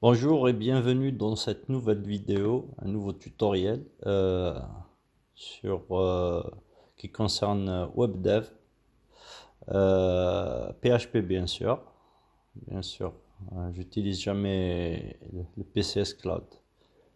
Bonjour et bienvenue dans cette nouvelle vidéo, un nouveau tutoriel sur, qui concerne WebDev, PHP bien sûr. J'utilise jamais le PCS Cloud,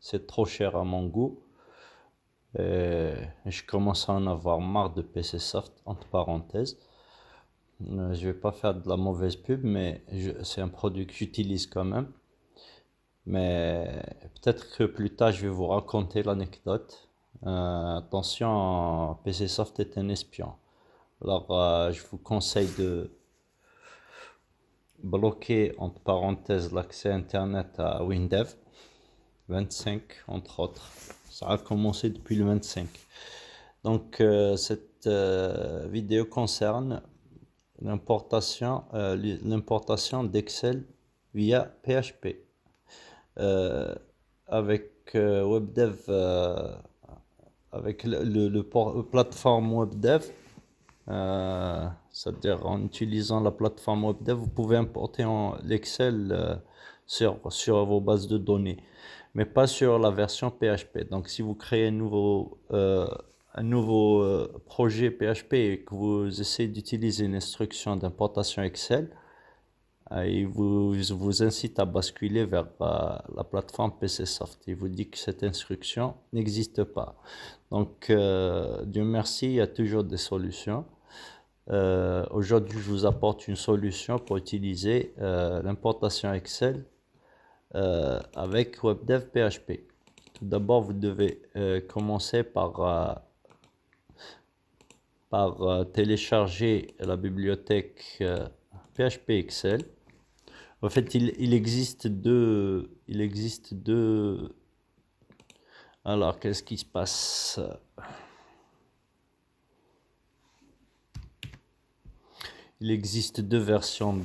c'est trop cher à mon goût et je commence à en avoir marre de PC Soft entre parenthèses. Je vais pas faire de la mauvaise pub, mais c'est un produit que j'utilise quand même. Mais peut-être que plus tard, je vais vous raconter l'anecdote. Attention, PCsoft est un espion. Alors, je vous conseille de bloquer, entre parenthèses, l'accès Internet à Windev 25, entre autres. Ça a commencé depuis le 25. Donc, cette vidéo concerne l'importation d'Excel via PHP. Euh, avec WebDev, avec le plateforme WebDev, c'est-à-dire en utilisant la plateforme WebDev, vous pouvez importer l'Excel sur vos bases de données, mais pas sur la version PHP. Donc si vous créez un nouveau projet PHP et que vous essayez d'utiliser une instruction d'importation Excel, il vous incite à basculer vers la plateforme PCsoft. Il vous dit que cette instruction n'existe pas. Donc, Dieu merci, il y a toujours des solutions. Aujourd'hui, je vous apporte une solution pour utiliser l'importation Excel avec WebDev PHP. Tout d'abord, vous devez commencer par télécharger la bibliothèque PHP Excel. En fait, il existe deux. Alors, qu'est-ce qui se passe? Il existe deux versions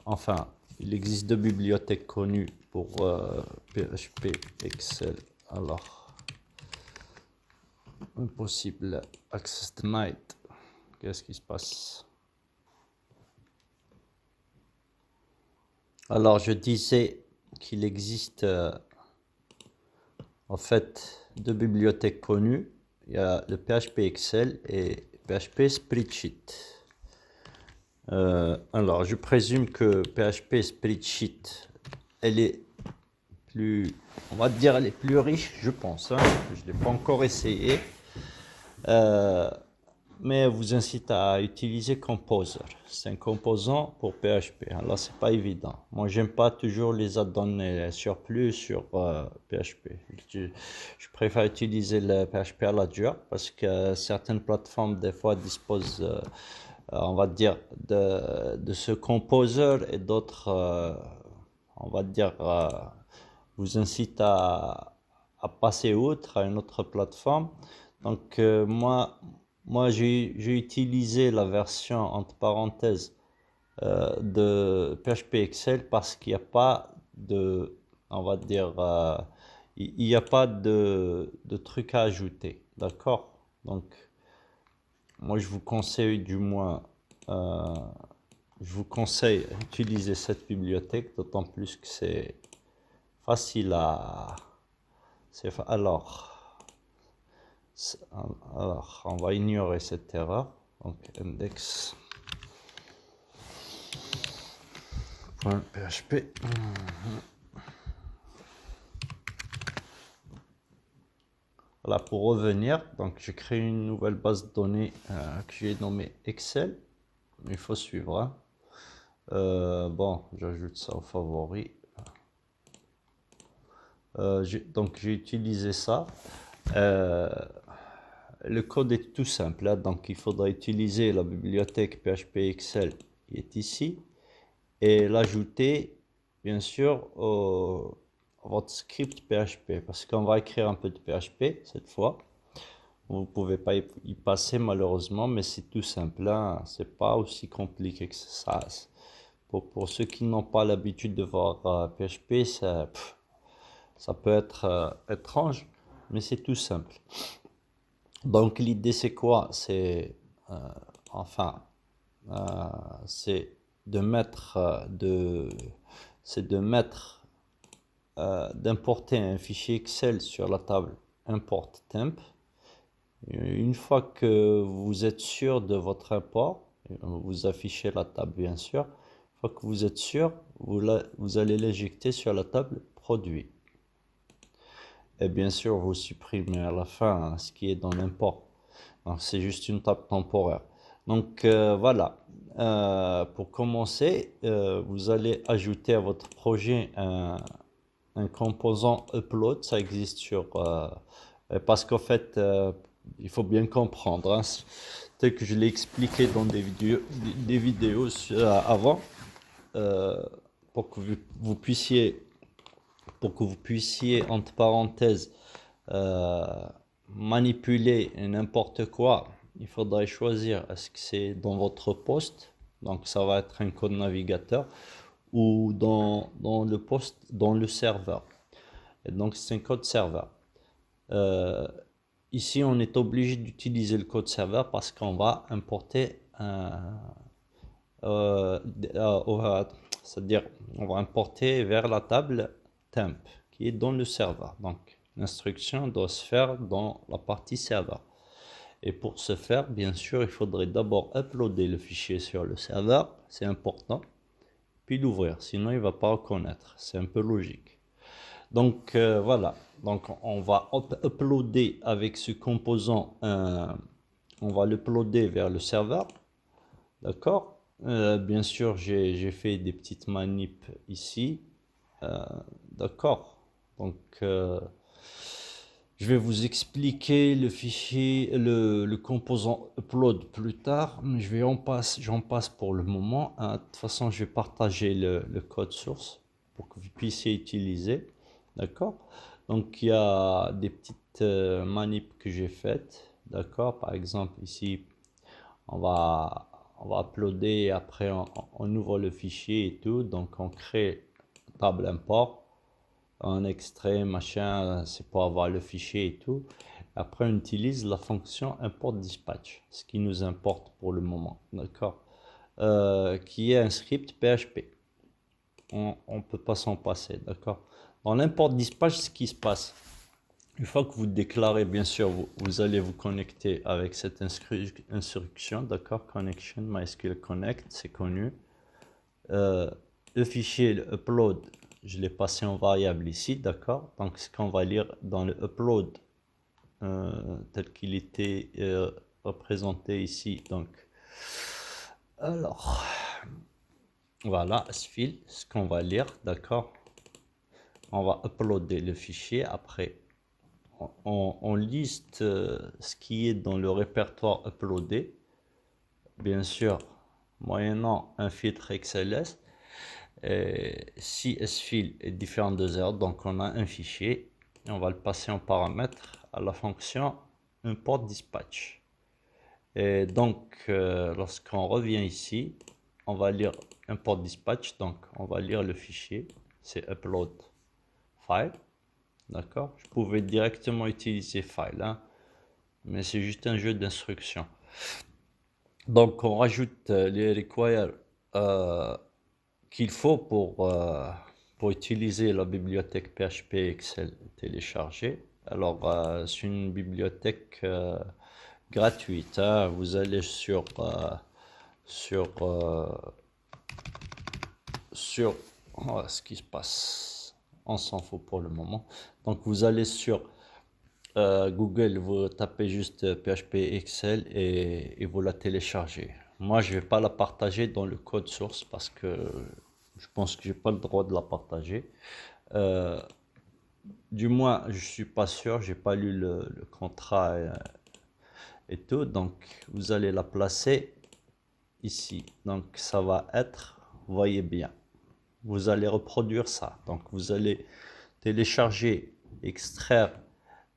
enfin, il existe deux bibliothèques connues pour PHP Excel. Alors, impossible access denied. Qu'est-ce qui se passe? Alors, je disais qu'il existe en fait deux bibliothèques connues. Il y a le PHP Excel et PHP Spreadsheet. Alors, je présume que PHP Spreadsheet, elle est plus, on va dire, elle est plus riche, je pense. Hein. Je ne l'ai pas encore essayé. Mais elle vous incite à utiliser Composer. C'est un composant pour PHP. Alors, c'est pas évident. Moi, j'aime pas toujours les add-ons surplus sur PHP. Je préfère utiliser le PHP à la dure parce que certaines plateformes, des fois, disposent, on va dire, de ce composer et d'autres, on va dire, vous incitent à passer outre à une autre plateforme. Donc, moi j'ai utilisé la version entre parenthèses de PHP Excel parce qu'il n'y a pas de, on va dire, il n'y a pas de trucs à ajouter, d'accord? Donc, moi je vous conseille du moins, je vous conseille d'utiliser cette bibliothèque, d'autant plus que c'est facile à, alors, on va ignorer cette erreur. Donc, index.php. Voilà, pour revenir, donc je crée une nouvelle base de données que j'ai nommée Excel. Il faut suivre. Hein. Bon, j'ajoute ça aux favoris. Donc, j'ai utilisé ça. Le code est tout simple, hein, donc il faudra utiliser la bibliothèque PHP Excel qui est ici et l'ajouter bien sûr à votre script PHP parce qu'on va écrire un peu de PHP cette fois. Vous ne pouvez pas y passer malheureusement, mais c'est tout simple, hein, c'est pas aussi compliqué que ça. Pour ceux qui n'ont pas l'habitude de voir PHP, ça peut être étrange, mais c'est tout simple. Donc l'idée c'est quoi? Enfin, c'est de mettre c'est de mettre, d'importer un fichier Excel sur la table import temp. Une fois que vous êtes sûr de votre import, vous affichez la table bien sûr. Une fois que vous êtes sûr, vous allez l'éjecter sur la table produit. Et bien sûr, vous supprimez à la fin ce qui est dans l'import. Donc c'est juste une table temporaire. Donc voilà. Pour commencer, vous allez ajouter à votre projet un composant upload. Ça existe sur parce qu'en fait il faut bien comprendre, hein, tel que je l'ai expliqué dans des vidéos avant, euh, pour que vous puissiez, entre parenthèses, euh, manipuler n'importe quoi. Il faudrait choisir est-ce que c'est dans votre poste, donc ça va être un code navigateur, ou dans le poste, dans le serveur. Et donc c'est un code serveur. Euh, Ici, on est obligé d'utiliser le code serveur parce qu'on va importer euh, c'est-à-dire on va importer vers la table temp qui est dans le serveur. Donc, l'instruction doit se faire dans la partie serveur. Et pour ce faire, bien sûr, il faudrait d'abord uploader le fichier sur le serveur, c'est important, puis l'ouvrir, sinon il ne va pas reconnaître. C'est un peu logique. Donc voilà, donc on va uploader avec ce composant, on va l'uploader vers le serveur, d'accord. Bien sûr, j'ai fait des petites manips ici, d'accord. Donc je vais vous expliquer le fichier, le composant upload plus tard, mais j'en passe pour le moment. De toute façon, je vais partager le code source pour que vous puissiez utiliser. D'accord? Donc, il y a des petites manips que j'ai faites. D'accord? Par exemple, ici, on va, on va uploader, après on ouvre le fichier et tout. Donc, on crée table import, un extrait, machin, c'est pour avoir le fichier et tout. Après, on utilise la fonction import dispatch, ce qui nous importe pour le moment. D'accord? Qui est un script PHP. On ne peut pas s'en passer, d'accord? Dans l'import dispatch, ce qui se passe, une fois que vous déclarez, bien sûr, vous allez vous connecter avec cette instruction, d'accord? Connection MySQL Connect, c'est connu. Le fichier, le upload, je l'ai passé en variable ici, d'accord? Donc, ce qu'on va lire dans le upload, tel qu'il était représenté ici, donc, alors, voilà, ce qu'on va lire, d'accord? On va uploader le fichier. Après, on liste ce qui est dans le répertoire uploadé. Bien sûr, moyennant un filtre XLS. Et si sfile est différent de 0, donc on a un fichier. Et on va le passer en paramètre à la fonction import dispatch. Et donc, lorsqu'on revient ici, on va lire import dispatch. Donc, on va lire le fichier. C'est upload file. D'accord? Je pouvais directement utiliser file, hein, mais c'est juste un jeu d'instructions. Donc, on rajoute les require qu'il faut pour utiliser la bibliothèque PHP Excel téléchargée. Alors, c'est une bibliothèque gratuite, hein. Vous allez sur oh, ce qui se passe, on s'en fout pour le moment. Donc, vous allez sur Google, vous tapez juste PHP Excel et vous la téléchargez. Moi, je vais pas la partager dans le code source parce que je pense que j'ai pas le droit de la partager. Euh, du moins, je suis pas sûr, j'ai pas lu le contrat et tout. Donc, vous allez la placer ici. Donc, ça va être, voyez bien, vous allez reproduire ça. Donc, vous allez télécharger, extraire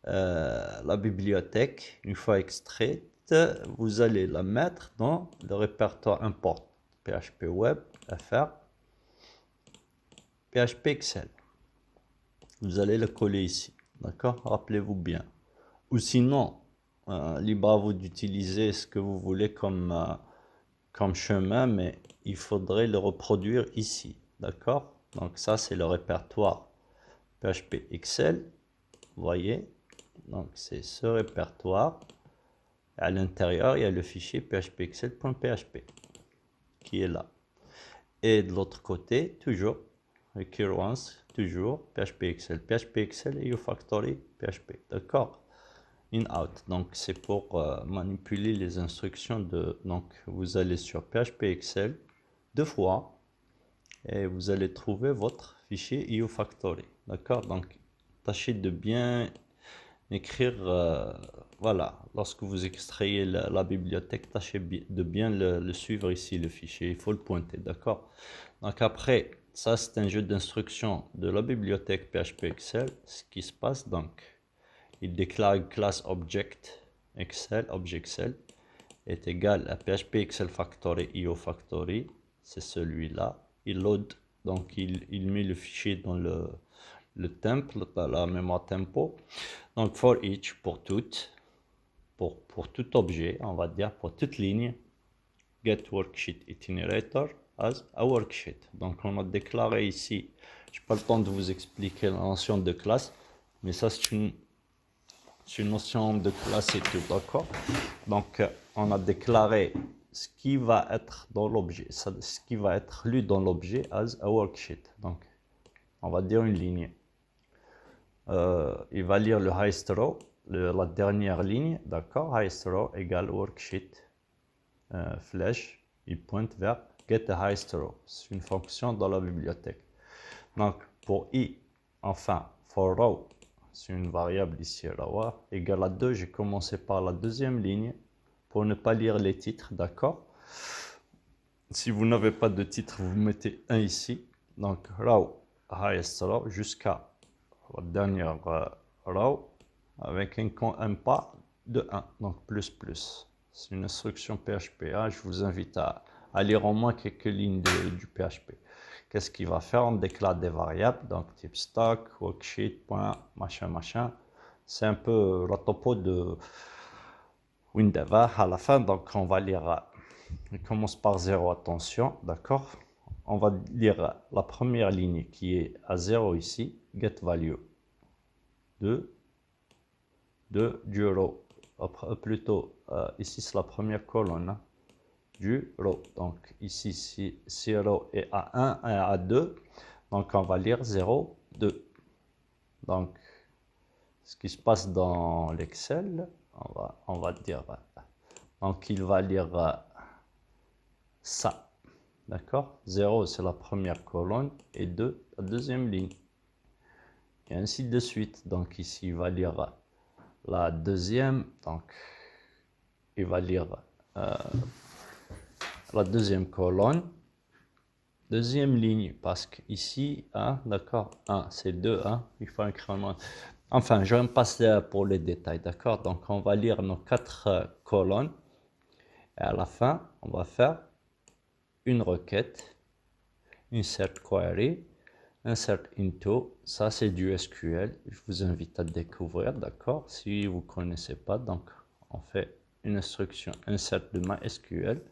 la bibliothèque. Une fois extraite, vous allez la mettre dans le répertoire import PHP Web FR PHP Excel. Vous allez le coller ici, d'accord? Rappelez-vous bien. Ou sinon, libre à vous d'utiliser ce que vous voulez comme chemin, mais il faudrait le reproduire ici, d'accord? Donc ça, c'est le répertoire PHP Excel. Vous voyez, donc c'est ce répertoire. À l'intérieur, il y a le fichier phpexcel.php qui est là. Et de l'autre côté, toujours, recurrence, toujours, PHP Excel et UFactory PHP. D'accord? In-out. Donc, c'est pour manipuler les instructions de. Donc, vous allez sur PHP Excel 2 fois et vous allez trouver votre fichier UFactory. D'accord? Donc, tâchez de bien écrire. Voilà, lorsque vous extrayez la bibliothèque, tâchez de bien le suivre ici, le fichier. Il faut le pointer. D'accord? Donc, après, ça, c'est un jeu d'instructions de la bibliothèque PHP Excel. Ce qui se passe, donc, il déclare une classe object Excel est égal à PHP Excel Factory IO Factory, c'est celui-là. Il load, donc il met le fichier dans le temple, dans la mémoire tempo. Donc for each, pour tout objet, on va dire, pour toute ligne, get worksheet itinerator as a worksheet. Donc on a déclaré ici, je n'ai pas le temps de vous expliquer la notion de classe, mais ça c'est une notion de classe et tout, d'accord? Donc, on a déclaré ce qui va être dans l'objet, ce qui va être lu dans l'objet as a worksheet. Donc, on va dire une ligne. Il va lire le highest row, la dernière ligne, d'accord? Highest row égale worksheet, flèche, il pointe vers get the highest row. C'est une fonction dans la bibliothèque. Donc, pour i, enfin, for row, c'est une variable ici, row, égale à 2. J'ai commencé par la deuxième ligne pour ne pas lire les titres, d'accord? Si vous n'avez pas de titre, vous mettez 1 ici. Donc, row, highest row, jusqu'à la dernière row, avec un pas de 1, donc plus. C'est une instruction PHP. Je vous invite à lire au moins quelques lignes du PHP. Qu'est-ce qu'il va faire? On déclare des variables, donc type stock, worksheet, point, machin. C'est un peu la topo de Windows à la fin, donc on va lire, il commence par 0, attention, d'accord? On va lire la première ligne qui est à 0 ici, get value du row, plutôt ici c'est la première colonne, hein, du row. Donc ici, si row est à 1 et à 2, donc on va lire 0, 2. Donc, ce qui se passe dans l'Excel, on va dire, donc il va lire ça, d'accord? 0, c'est la première colonne, et 2, la deuxième ligne. Et ainsi de suite. Donc ici, il va lire la deuxième, donc il va lire la deuxième colonne, deuxième ligne, parce qu'ici, d'accord, 1, c'est 2, il faut incrément. Enfin, je vais me passer pour les détails, d'accord? Donc, on va lire nos 4 colonnes, et à la fin, on va faire une requête, insert query, insert into, ça c'est du SQL, je vous invite à découvrir, d'accord? Si vous ne connaissez pas, donc on fait une instruction insert de MySQL,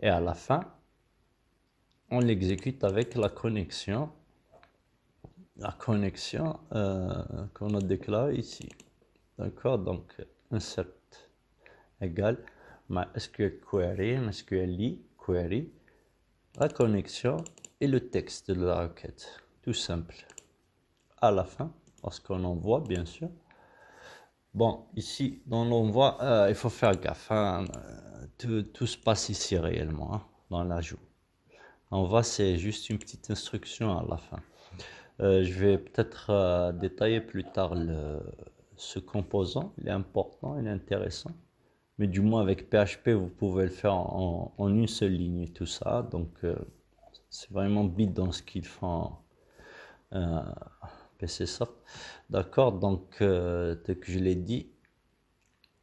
et à la fin, on l'exécute avec la connexion qu'on a déclarée ici. D'accord? Donc, insert égale MySQL query, MySQL query, la connexion et le texte de la requête. Tout simple. À la fin, lorsqu'on envoie, bien sûr. Bon, ici, dans l'envoi, il faut faire gaffe. Tout se passe ici réellement, dans l'ajout. Envoi, c'est juste une petite instruction à la fin. Je vais peut-être détailler plus tard ce composant. Il est important, il est intéressant. Mais du moins avec PHP, vous pouvez le faire en une seule ligne et tout ça. Donc, c'est vraiment bide dans ce qu'ils font PCSoft. D'accord, donc, tel que je l'ai dit,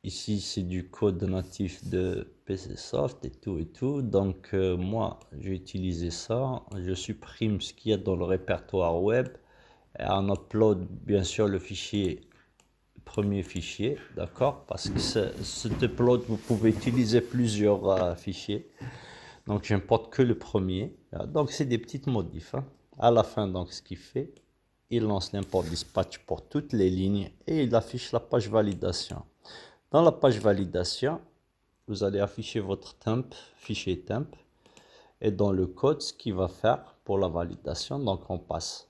ici, c'est du code natif de PCSoft et tout. Donc, moi, j'ai utilisé ça. Je supprime ce qu'il y a dans le répertoire web. Et on upload, bien sûr, le premier fichier. D'accord? Parce que cet upload, vous pouvez utiliser plusieurs fichiers. Donc, j'importe que le premier. Donc, c'est des petites modifs. À la fin, donc, ce qu'il fait, il lance l'import dispatch pour toutes les lignes et il affiche la page validation. Dans la page validation, vous allez afficher votre temp, fichier temp, et dans le code, ce qu'il va faire pour la validation. Donc, on passe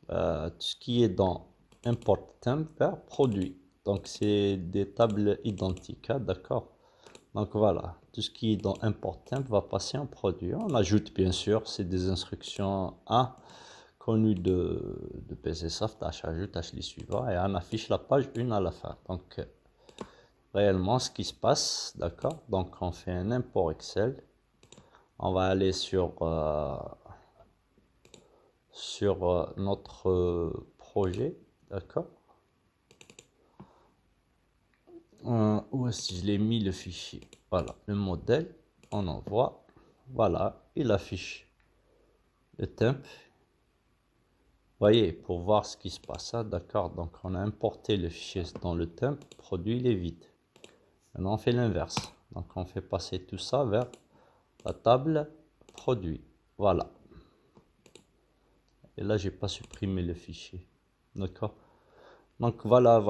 tout ce qui est dans import temp vers produit. Donc, c'est des tables identiques, hein, d'accord? Donc, voilà, tout ce qui est dans import temp va passer en produit. On ajoute, bien sûr, c'est des instructions A connues de PCSoft, ajoute, les suivants, et on affiche la page 1 à la fin. Donc, réellement, ce qui se passe, d'accord? Donc, on fait un import Excel. On va aller sur notre projet, d'accord? Où est-ce que je l'ai mis le fichier? Voilà, le modèle, on envoie, voilà, il affiche le temp. Voyez, pour voir ce qui se passe, hein, d'accord? Donc, on a importé le fichier dans le temp, produit, il est vide. Maintenant, on fait l'inverse. Donc, on fait passer tout ça vers la table produit. Voilà. Et là, j'ai pas supprimé le fichier. D'accord? Donc, voilà,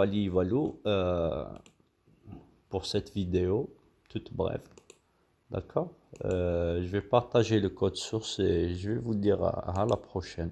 pour cette vidéo, toute brève. D'accord? Je vais partager le code source et je vais vous dire à la prochaine.